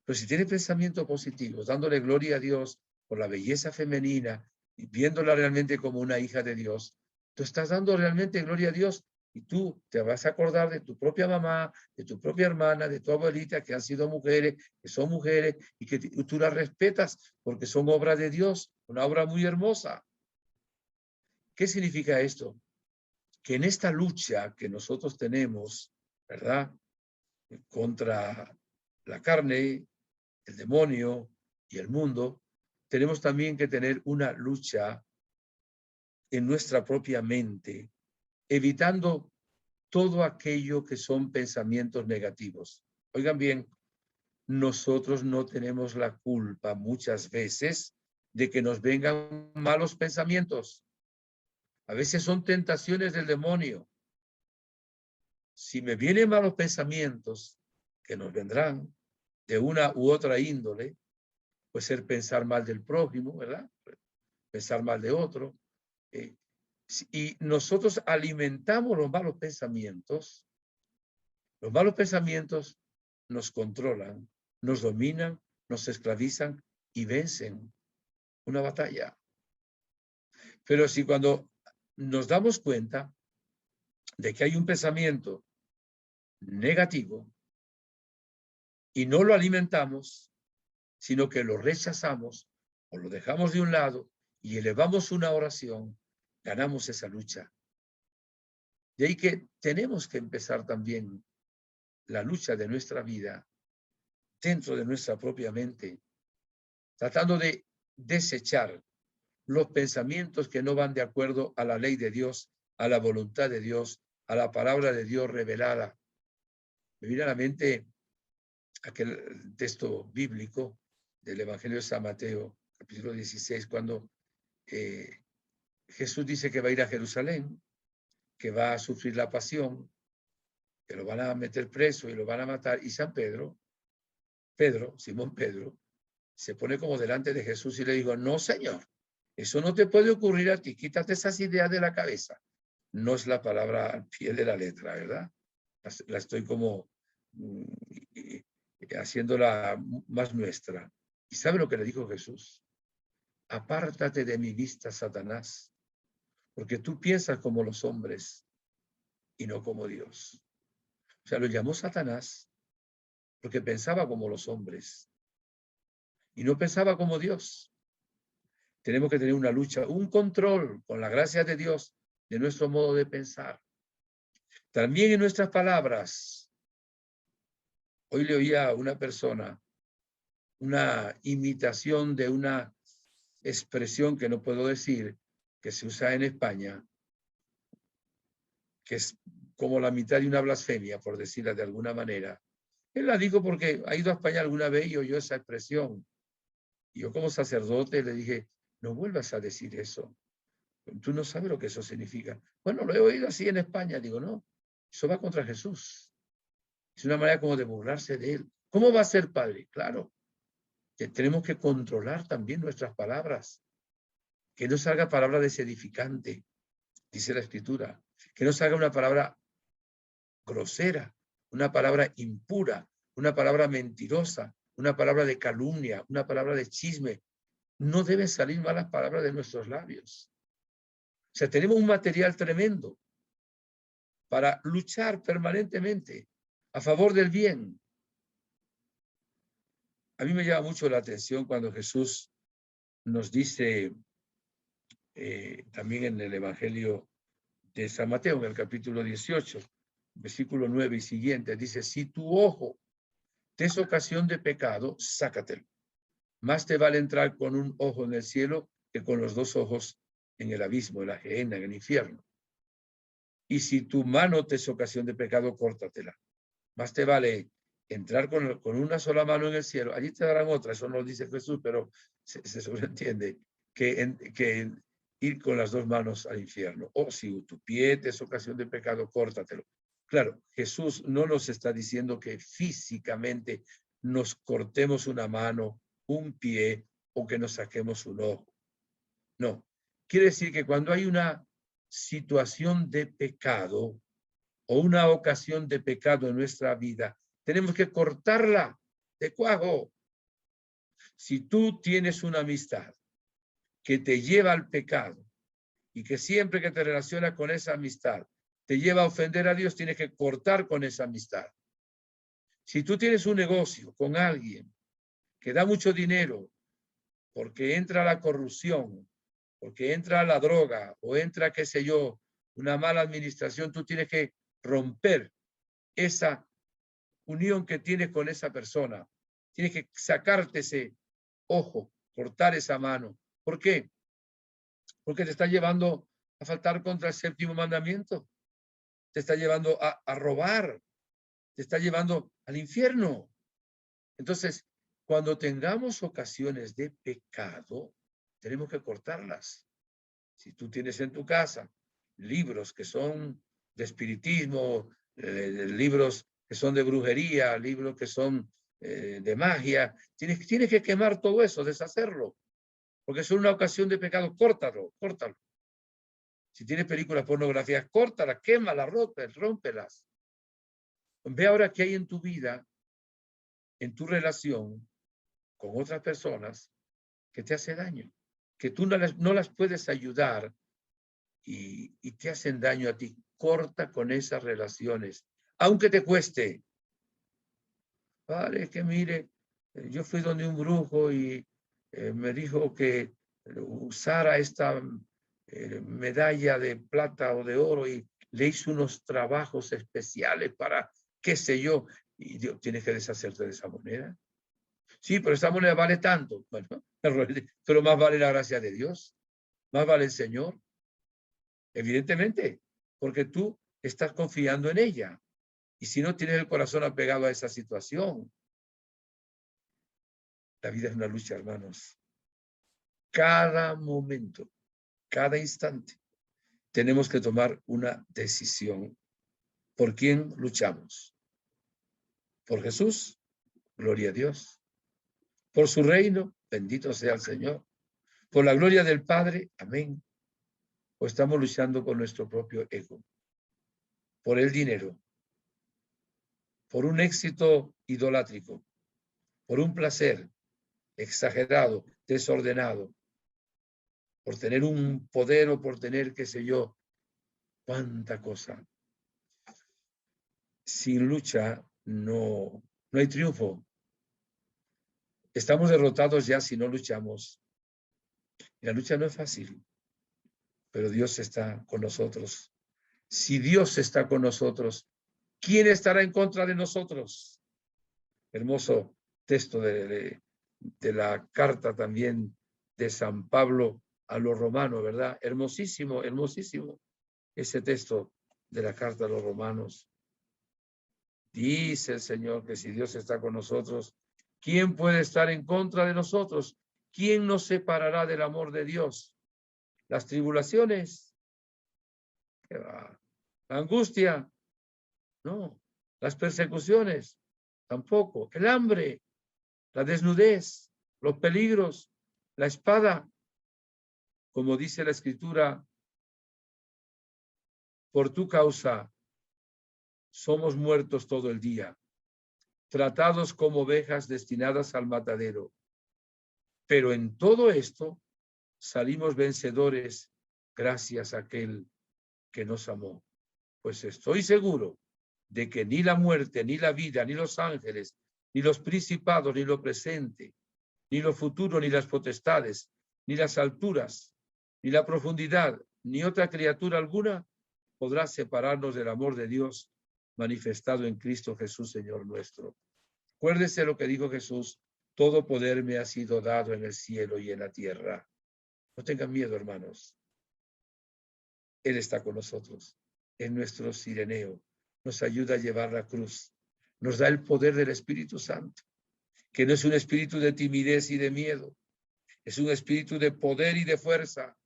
Pero si tienes pensamientos positivos, dándole gloria a Dios por la belleza femenina y viéndola realmente como una hija de Dios, tú estás dando realmente gloria a Dios y tú te vas a acordar de tu propia mamá, de tu propia hermana, de tu abuelita, que han sido mujeres, que son mujeres y que tú las respetas porque son obra de Dios, una obra muy hermosa. ¿Qué significa esto? Que en esta lucha que nosotros tenemos, ¿verdad? Contra la carne, el demonio y el mundo, tenemos también que tener una lucha en nuestra propia mente, evitando todo aquello que son pensamientos negativos. Oigan bien, nosotros no tenemos la culpa muchas veces de que nos vengan malos pensamientos. A veces son tentaciones del demonio. Si me vienen malos pensamientos, que nos vendrán de una u otra índole, puede ser pensar mal del prójimo, ¿verdad? Pensar mal de otro. Y nosotros alimentamos los malos pensamientos nos controlan, nos dominan, nos esclavizan y vencen una batalla. Pero si cuando nos damos cuenta de que hay un pensamiento negativo y no lo alimentamos, sino que lo rechazamos o lo dejamos de un lado y elevamos una oración, ganamos esa lucha. De ahí que tenemos que empezar también la lucha de nuestra vida dentro de nuestra propia mente, tratando de desechar los pensamientos que no van de acuerdo a la ley de Dios, a la voluntad de Dios, a la palabra de Dios revelada. Me viene a la mente aquel texto bíblico del Evangelio de San Mateo, capítulo 16, cuando Jesús dice que va a ir a Jerusalén, que va a sufrir la pasión, que lo van a meter preso y lo van a matar, y San Pedro Pedro, Simón Pedro, se pone como delante de Jesús y le dijo, no, Señor, eso no te puede ocurrir a ti, quítate esas ideas de la cabeza. No es la palabra al pie de la letra, ¿verdad? La estoy como haciéndola más nuestra. ¿Y sabe lo que le dijo Jesús? Apártate de mi vista, Satanás, porque tú piensas como los hombres y no como Dios. O sea, lo llamó Satanás porque pensaba como los hombres y no pensaba como Dios. Tenemos que tener una lucha, un control con la gracia de Dios de nuestro modo de pensar. También en nuestras palabras. Hoy le oía a una persona una imitación de una expresión que no puedo decir, que se usa en España, que es como la mitad de una blasfemia, por decirla de alguna manera. Él la dijo porque ha ido a España alguna vez y oyó esa expresión. Y yo como sacerdote le dije, no vuelvas a decir eso. Tú no sabes lo que eso significa. Bueno, lo he oído así en España. Digo, no, eso va contra Jesús. Es una manera como de burlarse de él. ¿Cómo va a ser padre? Claro, que tenemos que controlar también nuestras palabras. Que no salga palabra desedificante, dice la Escritura. Que no salga una palabra grosera, una palabra impura, una palabra mentirosa, una palabra de calumnia, una palabra de chisme. No deben salir malas palabras de nuestros labios. O sea, tenemos un material tremendo para luchar permanentemente a favor del bien. A mí me llama mucho la atención cuando Jesús nos dice también en el Evangelio de San Mateo, en el capítulo 18, versículo 9 y siguiente, dice, si tu ojo te es ocasión de pecado, sácatelo. Más te vale entrar con un ojo en el cielo que con los dos ojos en el abismo, en la gehenna, en el infierno. Y si tu mano te es ocasión de pecado, córtatela. Más te vale entrar con una sola mano en el cielo. Allí te darán otra, eso no lo dice Jesús, pero se sobreentiende que ir con las dos manos al infierno. O si tu pie te es ocasión de pecado, córtatelo. Claro, Jesús no nos está diciendo que físicamente nos cortemos una mano, un pie o que nos saquemos un ojo. No, quiere decir que cuando hay una situación de pecado o una ocasión de pecado en nuestra vida, tenemos que cortarla de cuajo. Si tú tienes una amistad que te lleva al pecado y que siempre que te relacionas con esa amistad te lleva a ofender a Dios, tienes que cortar con esa amistad. Si tú tienes un negocio con alguien que da mucho dinero porque entra la corrupción, porque entra la droga o entra, qué sé yo, una mala administración, tú tienes que romper esa unión que tienes con esa persona. Tienes que sacarte ese ojo, cortar esa mano. ¿Por qué? Porque te está llevando a faltar contra el séptimo mandamiento. Te está llevando a robar. Te está llevando al infierno. Entonces, cuando tengamos ocasiones de pecado, tenemos que cortarlas. Si tú tienes en tu casa libros que son de espiritismo, libros que son de brujería, libros que son de magia, tienes que quemar todo eso, deshacerlo, porque es una ocasión de pecado, córtalo, córtalo. Si tienes películas pornográficas, córtalas, quémalas, rómpelas. Ve ahora qué hay en tu vida, en tu relación con otras personas que te hace daño, que tú no las puedes ayudar y te hacen daño a ti. Corta con esas relaciones, aunque te cueste. Vale, que mire, yo fui donde un brujo y me dijo que usara esta medalla de plata o de oro y le hizo unos trabajos especiales para qué sé yo. Y Dios, tienes que deshacerte de esa moneda. Sí, pero esa moneda vale tanto. Bueno, pero más vale la gracia de Dios, más vale el Señor. Evidentemente, porque tú estás confiando en ella. Y si no tienes el corazón apegado a esa situación, la vida es una lucha, hermanos. Cada momento, cada instante, tenemos que tomar una decisión. ¿Por quién luchamos? ¿Por Jesús gloria a Dios. Por su reino, bendito sea el Señor. Por la gloria del Padre, amén. O estamos luchando con nuestro propio ego, por el dinero, por un éxito idolátrico, por un placer exagerado, desordenado, por tener un poder o por tener, qué sé yo, cuánta cosa. Sin lucha no hay triunfo. Estamos derrotados ya si no luchamos. Y la lucha no es fácil, pero Dios está con nosotros. Si Dios está con nosotros, ¿quién estará en contra de nosotros? Hermoso texto de la carta también de San Pablo a los romanos, ¿verdad? Hermosísimo, hermosísimo ese texto de la carta a los romanos. Dice el Señor que si Dios está con nosotros, ¿quién puede estar en contra de nosotros? ¿Quién nos separará del amor de Dios? Las tribulaciones, ¿qué va? La angustia, no. Las persecuciones, tampoco. El hambre, la desnudez, los peligros, la espada, como dice la Escritura, por tu causa somos muertos todo el día, tratados como ovejas destinadas al matadero. Pero en todo esto salimos vencedores gracias a aquel que nos amó. Pues estoy seguro de que ni la muerte, ni la vida, ni los ángeles, ni los principados, ni lo presente, ni lo futuro, ni las potestades, ni las alturas, ni la profundidad, ni otra criatura alguna podrá separarnos del amor de Dios manifestado en Cristo Jesús, Señor nuestro. Acuérdese lo que dijo Jesús: todo poder me ha sido dado en el cielo y en la tierra. No tengan miedo, hermanos. Él está con nosotros. Es nuestro Cireneo. Nos ayuda a llevar la cruz. Nos da el poder del Espíritu Santo, que no es un espíritu de timidez y de miedo. Es un espíritu de poder y de fuerza.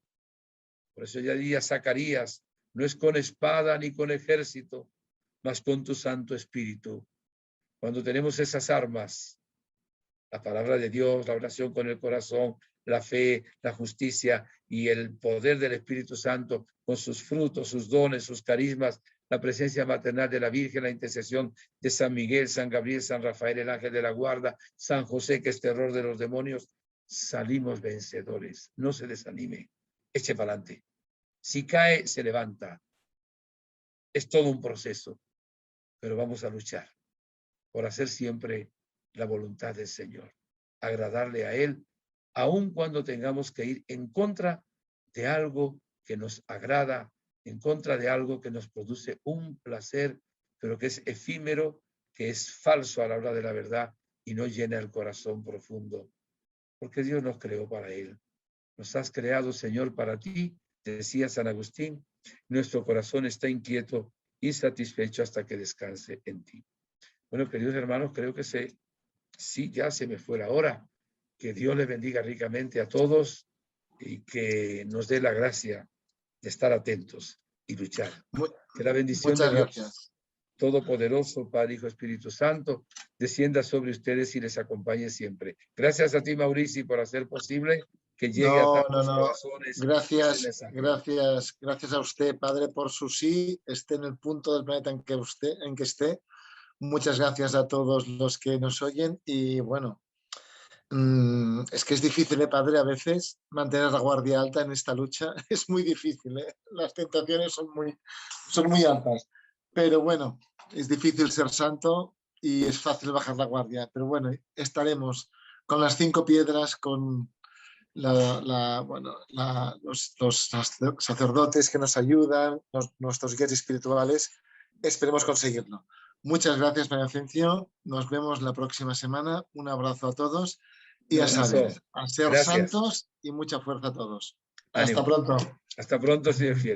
Por eso ya diría Zacarías: no es con espada ni con ejército, mas con tu Santo Espíritu. Cuando tenemos esas armas, la palabra de Dios, la oración con el corazón, la fe, la justicia y el poder del Espíritu Santo, con sus frutos, sus dones, sus carismas, la presencia maternal de la Virgen, la intercesión de San Miguel, San Gabriel, San Rafael, el ángel de la guarda, San José, que es terror de los demonios, salimos vencedores. No se desanime, eche para adelante. Si cae, se levanta. Es todo un proceso, pero vamos a luchar por hacer siempre la voluntad del Señor, agradarle a Él, aun cuando tengamos que ir en contra de algo que nos agrada, en contra de algo que nos produce un placer, pero que es efímero, que es falso a la hora de la verdad y no llena el corazón profundo. Porque Dios nos creó para Él. Nos has creado, Señor, para ti, decía San Agustín. Nuestro corazón está inquieto, insatisfecho hasta que descanse en ti. Bueno, queridos hermanos, creo que sí, ya se me fue la hora. Que Dios les bendiga ricamente a todos y que nos dé la gracia de estar atentos y luchar. Que la bendición de Dios Todopoderoso, Padre, Hijo, Espíritu Santo, descienda sobre ustedes y les acompañe siempre. Gracias a ti, Mauricio, por hacer posible que llegue a tantos corazones. Gracias a usted, Padre, por su sí, esté en el punto del planeta en que esté. Muchas gracias a todos los que nos oyen y bueno, es que es difícil, Padre, a veces mantener la guardia alta en esta lucha. Es muy difícil, las tentaciones son muy altas. Pero bueno, es difícil ser santo y es fácil bajar la guardia. Pero bueno, estaremos con las 5 piedras, con los sacerdotes que nos ayudan, nuestros guías espirituales. Esperemos conseguirlo. Muchas gracias, María Ascensión. Nos vemos la próxima semana. Un abrazo a todos y a saber, a ser santos y mucha fuerza a todos. Hasta pronto. Hasta pronto, si Dios quiere.